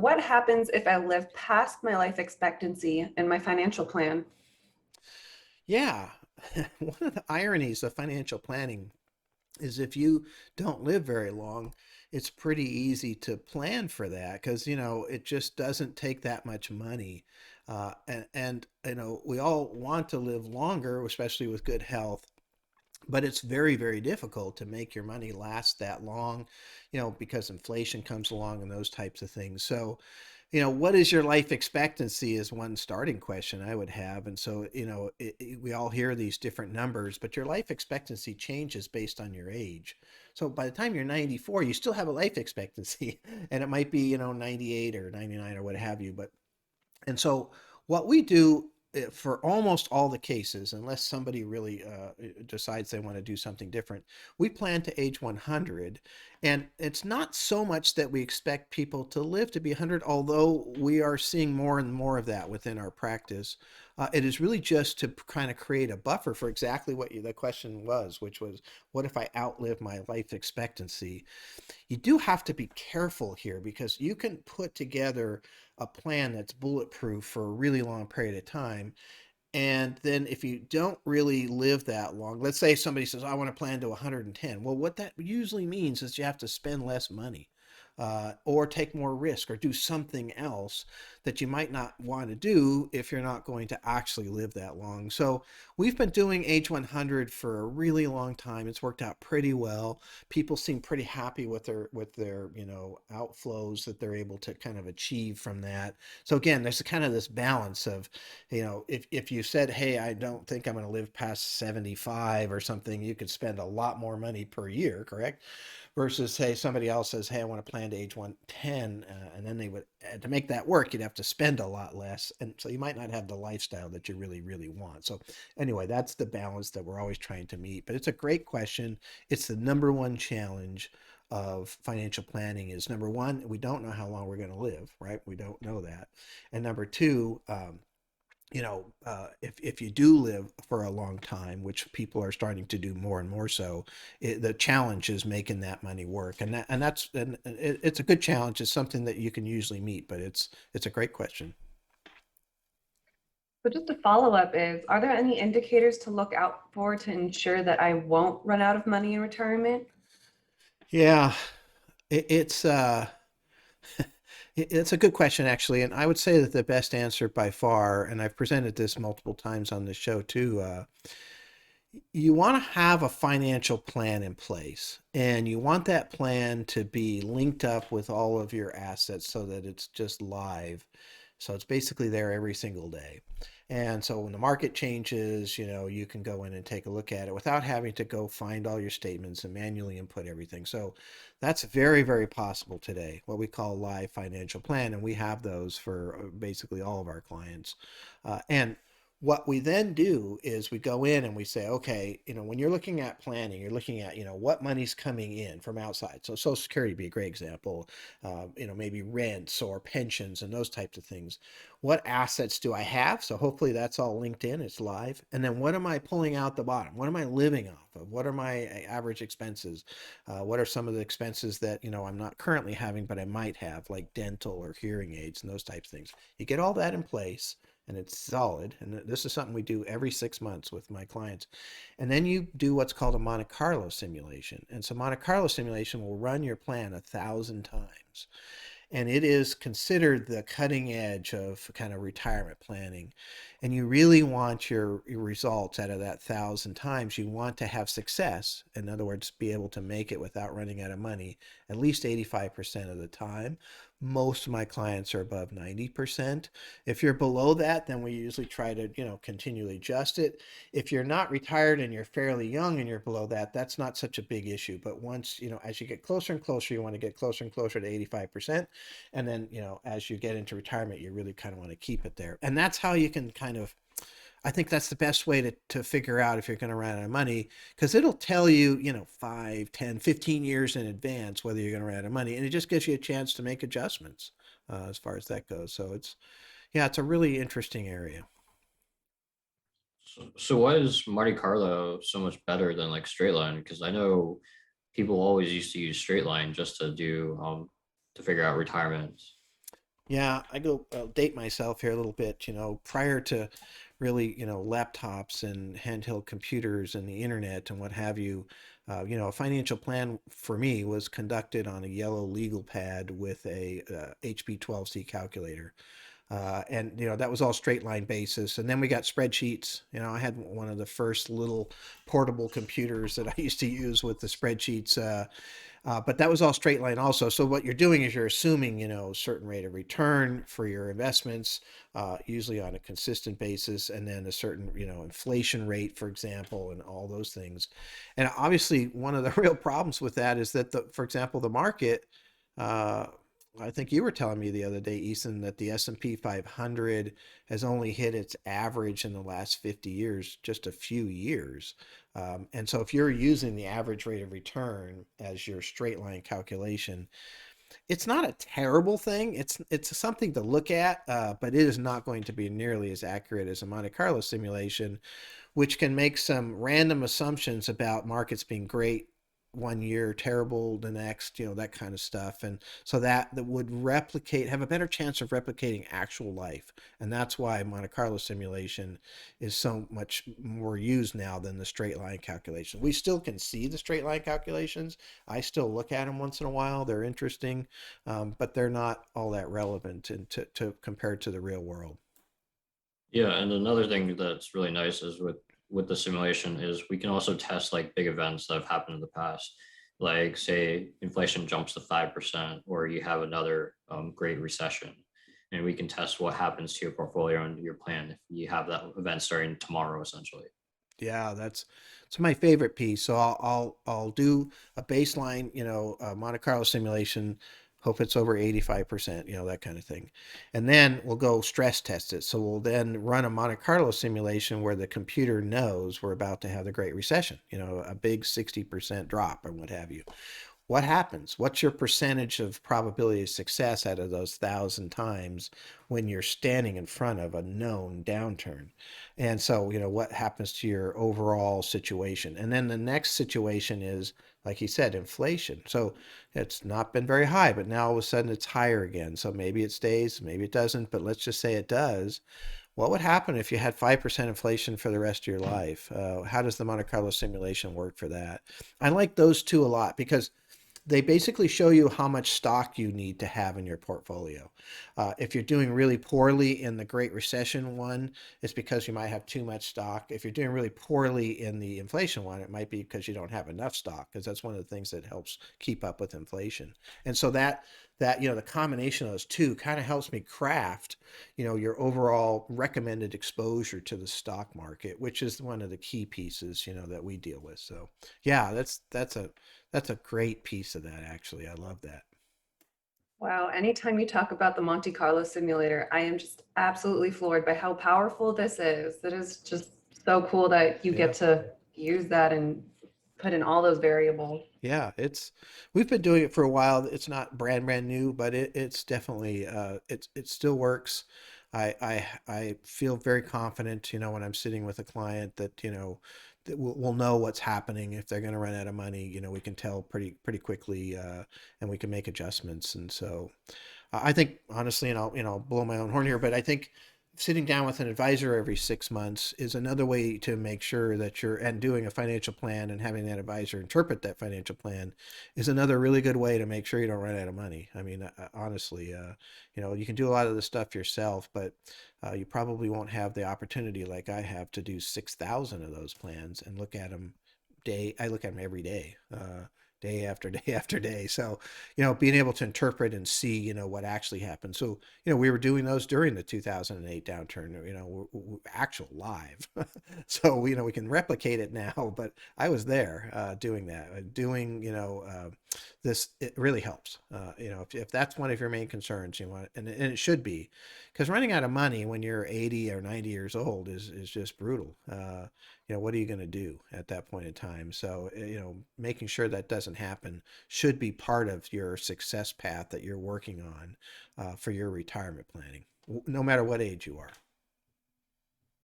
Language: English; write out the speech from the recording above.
what happens if I live past my life expectancy in my financial plan? Yeah. One of the ironies of financial planning is if you don't live very long, it's pretty easy to plan for that because, it just doesn't take that much money. And we all want to live longer, especially with good health. But it's very, very difficult to make your money last that long, because inflation comes along and those types of things. So, what is your life expectancy is one starting question I would have. And so, we all hear these different numbers, but your life expectancy changes based on your age. So by the time you're 94, you still have a life expectancy, and it might be, 98 or 99 or what have you. And so what we do for almost all the cases, unless somebody really decides they want to do something different, we plan to age 100. And it's not so much that we expect people to live to be 100, although we are seeing more and more of that within our practice. It is really just to kind of create a buffer for exactly what the question was, which was, what if I outlive my life expectancy? You do have to be careful here because you can put together a plan that's bulletproof for a really long period of time. And then if you don't really live that long, let's say somebody says, I want to plan to 110. Well, what that usually means is you have to spend less money. Or take more risk or do something else that you might not want to do if you're not going to actually live that long. So we've been doing age 100 for a really long time. It's worked out pretty well. People seem pretty happy with their outflows that they're able to kind of achieve from that. So again, there's kind of this balance of, if you said, hey, I don't think I'm going to live past 75 or something, you could spend a lot more money per year, correct? Versus, hey, somebody else says, hey, I want to plan to age 110, and then they would, to make that work, you'd have to spend a lot less, and so you might not have the lifestyle that you really, really want. So anyway, that's the balance that we're always trying to meet. But it's a great question. It's the number one challenge of financial planning. Is number one, we don't know how long we're going to live, right? We don't know that. And number two, if you do live for a long time, which people are starting to do more and more so, the challenge is making that money work, it's a good challenge. It's something that you can usually meet, but it's a great question. So just a follow up is, are there any indicators to look out for to ensure that I won't run out of money in retirement? Yeah, it's it's a good question actually, and I would say that the best answer by far, and I've presented this multiple times on the show too. You want to have a financial plan in place, and you want that plan to be linked up with all of your assets so that it's just live. So it's basically there every single day. And so when the market changes, you can go in and take a look at it without having to go find all your statements and manually input everything. So that's very, very possible today, what we call live financial plan. And we have those for basically all of our clients. And what we then do is we go in and we say, okay, when you're looking at planning, you're looking at, what money's coming in from outside. So Social Security would be a great example, maybe rents or pensions and those types of things. What assets do I have? So hopefully that's all linked in, it's live. And then what am I pulling out the bottom? What am I living off of? What are my average expenses? What are some of the expenses that, I'm not currently having, but I might have, like dental or hearing aids and those types of things. You get all that in place and it's solid. And this is something we do every 6 months with my clients. And then you do what's called a Monte Carlo simulation. And so Monte Carlo simulation will run your plan 1,000 times. And it is considered the cutting edge of kind of retirement planning. And you really want your results out of that 1,000 times. You want to have success. In other words, be able to make it without running out of money at least 85% of the time. Most of my clients are above 90%. If you're below that, then we usually try to, continually adjust it. If you're not retired and you're fairly young and you're below that, that's not such a big issue. But once, as you get closer and closer, you want to get closer and closer to 85%. And then, as you get into retirement, you really kind of want to keep it there. And that's how you can kind of, I think that's the best way to figure out if you're going to run out of money, because it'll tell you, 5, 10, 15 years in advance whether you're going to run out of money. And it just gives you a chance to make adjustments as far as that goes. So yeah, it's a really interesting area. So why is Monte Carlo so much better than like straight line? Because I know people always used to use straight line just to do to figure out retirement. Yeah, I'll date myself here a little bit, prior to really, laptops and handheld computers and the internet and what have you, a financial plan for me was conducted on a yellow legal pad with a HP 12C calculator. And that was all straight line basis. And then we got spreadsheets. I had one of the first little portable computers that I used to use with the spreadsheets. But that was all straight line also. So what you're doing is you're assuming, a certain rate of return for your investments, usually on a consistent basis, and then a certain, inflation rate, for example, and all those things. And obviously, one of the real problems with that is that for example, the market, uh, I think you were telling me the other day, Ethan, that the S&P 500 has only hit its average in the last 50 years, just a few years. And so if you're using the average rate of return as your straight line calculation, it's not a terrible thing. It's something to look at, but it is not going to be nearly as accurate as a Monte Carlo simulation, which can make some random assumptions about markets being great one year, terrible the next, that kind of stuff. And so that would have a better chance of replicating actual life. And that's why Monte Carlo simulation is so much more used now than the straight line calculation. We still can see the straight line calculations. I still look at them once in a while. They're interesting, but they're not all that relevant to compared to the real world. Yeah, and another thing that's really nice is with the simulation is we can also test like big events that have happened in the past, like say inflation jumps to 5%, or you have another great recession, and we can test what happens to your portfolio and your plan if you have that event starting tomorrow, essentially. Yeah, it's my favorite piece. So I'll do a baseline, Monte Carlo simulation. Hope it's over 85%, that kind of thing. And then we'll go stress test it. So we'll then run a Monte Carlo simulation where the computer knows we're about to have the Great Recession, a big 60% drop or what have you. What happens? What's your percentage of probability of success out of those 1,000 times when you're standing in front of a known downturn? And so, what happens to your overall situation? And then the next situation is, like he said, inflation. So it's not been very high, but now all of a sudden it's higher again. So maybe it stays, maybe it doesn't, but let's just say it does. What would happen if you had 5% inflation for the rest of your life? How does the Monte Carlo simulation work for that? I like those two a lot because they basically show you how much stock you need to have in your portfolio. If you're doing really poorly in the Great Recession one, it's because you might have too much stock. If you're doing really poorly in the inflation one, it might be because you don't have enough stock, because that's one of the things that helps keep up with inflation. And so that the combination of those two kind of helps me craft your overall recommended exposure to the stock market, which is one of the key pieces that we deal with. So yeah, that's a great piece of that, actually. I love that. Wow, anytime you talk about the Monte Carlo simulator, I am just absolutely floored by how powerful this is. It is just so cool that you Yeah. get to use that and put in all those variables. Yeah, we've been doing it for a while. It's not brand new, but it's definitely it still works. I feel very confident, when I'm sitting with a client that, that we'll know what's happening if they're going to run out of money. We can tell pretty quickly, and we can make adjustments. And so I think honestly, and I'll blow my own horn here, but I think sitting down with an advisor every 6 months is another way to make sure that you're and doing a financial plan and having that advisor interpret that financial plan is another really good way to make sure you don't run out of money. I mean, honestly, you can do a lot of the stuff yourself, but you probably won't have the opportunity like I have to do 6,000 of those plans and look at them I look at them every day. Day after day after day. So, being able to interpret and see, what actually happened. So, we were doing those during the 2008 downturn, actual live. So, we can replicate it now, but I was there doing that, doing, this, it really helps. If that's one of your main concerns, and it should be, because running out of money when you're 80 or 90 years old is just brutal. What are you going to do at that point in time? So, making sure that doesn't happen should be part of your success path that you're working on for your retirement planning, no matter what age you are.